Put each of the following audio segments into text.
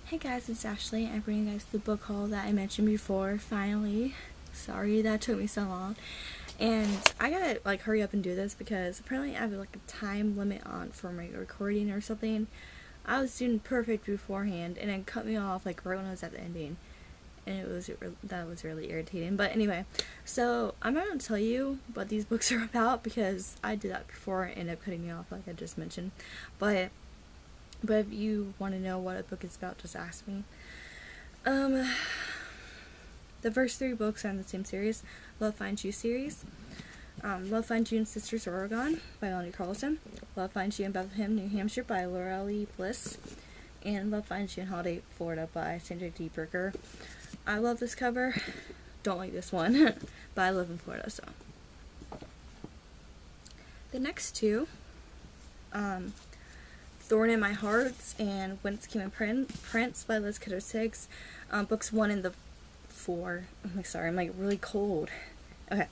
Hey guys, it's Ashley. I'm bringing you guys the book haul that I mentioned before, finally. Sorry that took me so long. And I gotta hurry up and do this because apparently I have a time limit on for my recording or something. I was doing perfect beforehand and it cut me off right when I was at the ending. And that was really irritating. But anyway, so I'm not gonna tell you what these books are about because I did that before and ended up cutting me off like I just mentioned. But if you want to know what a book is about, just ask me. The first three books are in the same series, Love Finds You series. Love Finds You in Sisters Oregon by Melanie Carlson. Love Finds You in Bethlehem, New Hampshire by Lorelei Bliss. And Love Finds You in Holiday, Florida by Sandra D. Berger. I love this cover. Don't like this one. But I live in Florida, so. The next two, Thorn in My Heart and Whence Came a Prince by Liz Kidder-Siggs. Books 1 and 4. I'm really cold. Okay.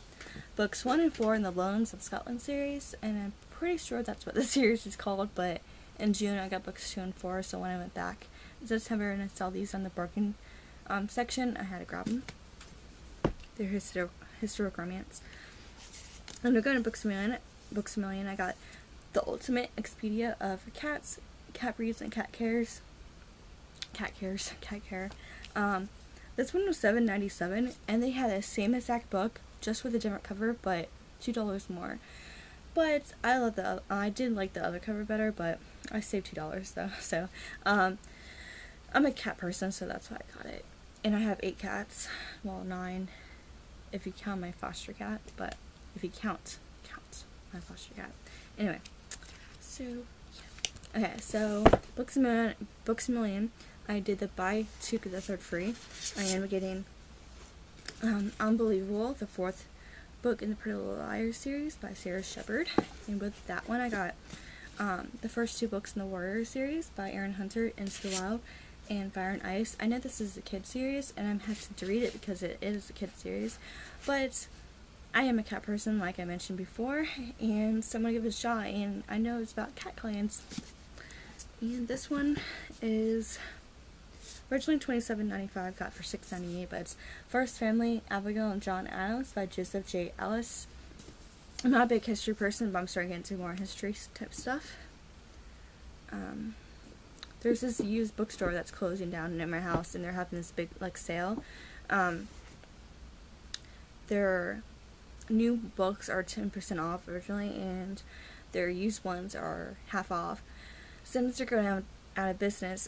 Books 1 and 4 in the Loans of Scotland series, and I'm pretty sure that's what the series is called, but in June I got books 2 and 4, so when I went back in September and I saw these on the Broken section, I had to grab them. They're historic romance. I'm going to Books A Million, I got The Ultimate Expedia of Cats, Cat Breeds, and Cat Care. This one was $7.97, and they had the same exact book, just with a different cover, but $2 more. But I did like the other cover better, but I saved $2 though. So, I'm a cat person, so that's why I got it. And I have 8 cats, well 9, if you count my foster cat, but if you count my foster cat. Anyway. So, yeah. Okay, so Books A Million, I did the buy 2 get the 3rd free. I am getting Unbelievable, the 4th book in the Pretty Little Liars series by Sarah Shepard. And with that one, I got the first 2 books in the Warrior series by Aaron Hunter, Into the Wild, and Fire and Ice. I know this is a kid series, and I'm hesitant to read it because it is a kid series, but I am a cat person, like I mentioned before, and so I'm going to give it a shot, and I know it's about cat clans. And this one is originally $27.95, got for $6.98, but it's First Family, Abigail and John Adams by Joseph J. Ellis. I'm not a big history person, but I'm starting to get into more history type stuff. There's this used bookstore that's closing down near my house, and they're having this big sale. Their new books are 10% off originally, and their used ones are half off. Since they're going out of business,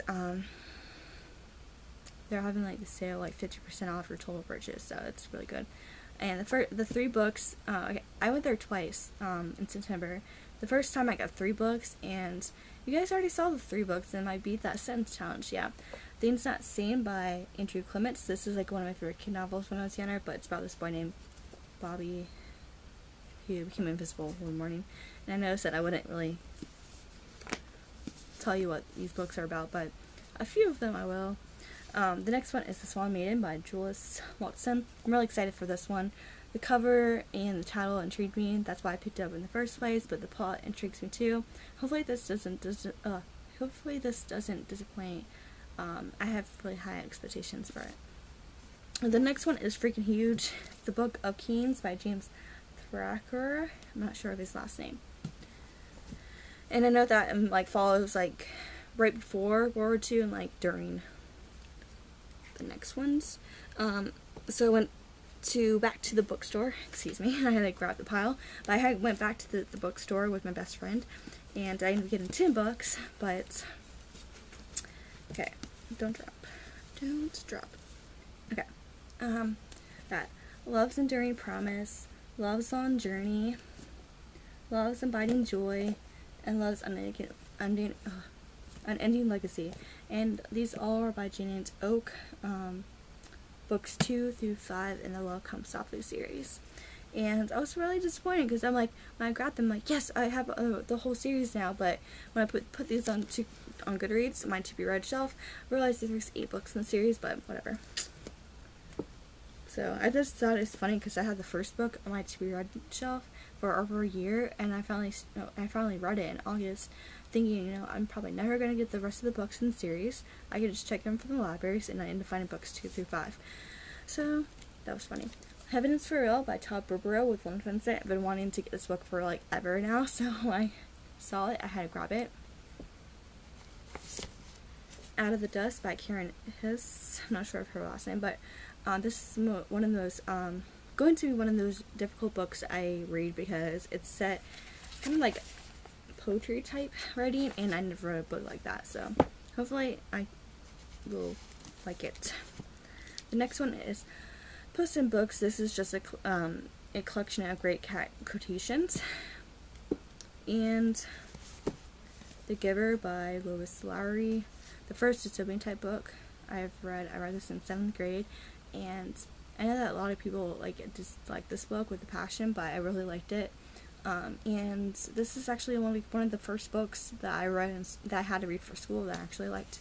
they're having the sale 50% off your total purchase, so it's really good. And the 3 books, okay, I went there twice in September. The first time I got 3 books, and you guys already saw the 3 books, and I beat that sentence challenge. Yeah, Things Not Seen by Andrew Clements. This is one of my favorite kid novels when I was younger, but it's about this boy named Bobby who became invisible one morning. And I noticed that I wouldn't really tell you what these books are about, but a few of them I will. The next one is The Swan Maiden by Jules Watson. I'm really excited for this one. The cover and the title intrigued me. That's why I picked it up in the first place, but the plot intrigues me too. Hopefully this doesn't disappoint. I have really high expectations for it. The next one is freaking huge. The Book of Kings by James Thracker. I'm not sure of his last name. And I know that follows right before World War II and during the next ones. So I went back to the bookstore. Excuse me, I had to grab the pile. But I went back to the bookstore with my best friend, and I ended up getting 10 books. But okay, don't drop. Okay, that Love's Enduring Promise, Love's Long Journey, Love's Abiding Joy, and Love's Unending Legacy. And these all are by Janet Oak. Books 2 through 5 in the Love Comes Softly series. And I was really disappointed because I'm when I grabbed them, yes, I have the whole series now. But when I put these on Goodreads, my to be read shelf, I realized there's 8 books in the series, but whatever. So I just thought it's funny because I had the first book on my to be read shelf for over a year, and I finally read it in August. thinking, you know, I'm probably never going to get the rest of the books in the series. I could just check them from the libraries, and I ended up finding books 2 through 5. So, that was funny. Heaven is for Real by Todd Barbaro with Lynn Vincent. I've been wanting to get this book for like ever now, so when I saw it, I had to grab it. Out of the Dust by Karen Hiss. I'm not sure of her last name, but this is one of those, going to be one of those difficult books I read because it's set kind of like poetry type writing, and I never read a book like that, so hopefully I will like it. The next one is Puss in Books. This is just a collection of great cat quotations. And The Giver by Lois Lowry. The first dystopian type book I read this in 7th grade, and I know that a lot of people dislike this book with a passion, but I really liked it. And this is actually one of the first books that I read and that I had to read for school that I actually liked.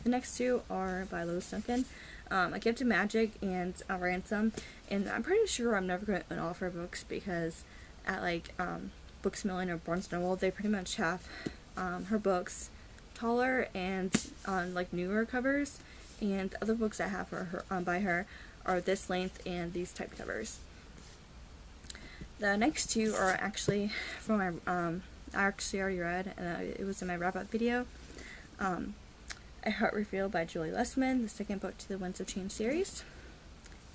The next two are by Lois Duncan. A Gift of Magic and A Ransom, and I'm pretty sure I'm never going to offer books because at Booksmillion or Barnes & Noble, they pretty much have her books taller and on newer covers, and other books I have for her by her are this length and these type covers. The next two are actually from my I actually already read, and it was in my wrap-up video. A Heart Revealed by Julie Lessman, the second book to the Winds of Change series.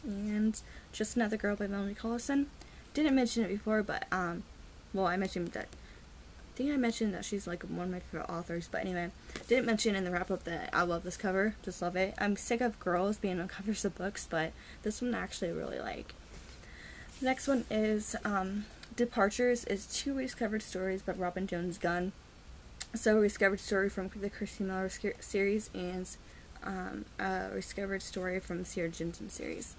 And Just Another Girl by Melanie Collison. Didn't mention it before, but well, I mentioned that. I think I mentioned that she's one of my favorite authors, but anyway, didn't mention in the wrap-up that I love this cover. Just love it. I'm sick of girls being on covers of books, but this one I actually really like. The next one is Departures. Is 2 rediscovered stories by Robin Jones Gunn. So, a rediscovered story from the Christy Miller series and a rediscovered story from the Sierra Jensen series.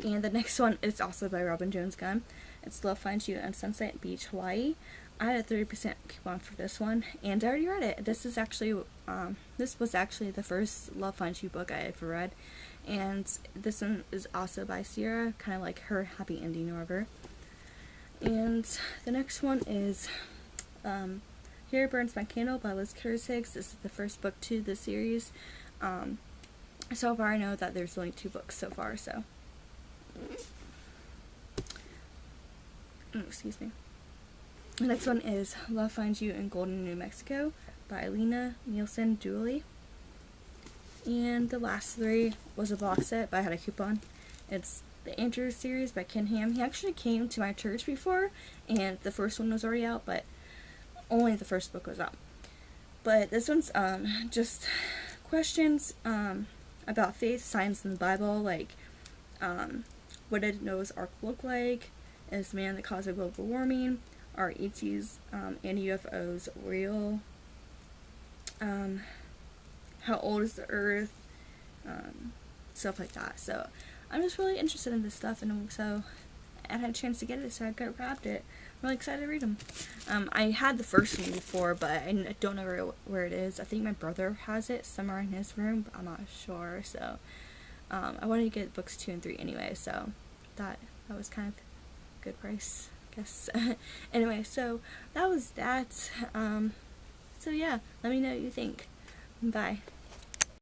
And the next one is also by Robin Jones Gunn. It's Love Finds You on Sunset Beach, Hawaii. I had a 30% coupon for this one, and I already read it. This was actually the first Love Finds You book I ever read, and this one is also by Sierra, kind of like her happy ending or whatever. And the next one is Here Burns My Candle by Liz Higgs. This is the first book to the series. So far I know that there's only 2 books so far, so. Excuse me. The next one is Love Finds You in Golden, New Mexico by Lena Nielsen Dooley. And the last 3 was a box set, but I had a coupon. It's the Andrew series by Ken Ham. He actually came to my church before, and the first one was already out, but only the first book was out. But this one's just questions about faith, science, and the Bible, what did Noah's Ark look like? Is man the cause of global warming? Are ETs and UFOs real? How old is the Earth? Stuff like that. So I'm just really interested in this stuff, and so I had a chance to get it, so I grabbed it. I'm really excited to read them. I had the first one before, but I don't know where it is. I think my brother has it somewhere in his room, but I'm not sure. So I wanted to get books 2 and 3 anyway, so that was kind of good price, I guess. Anyway, so that was that. So yeah, let me know what you think. Bye.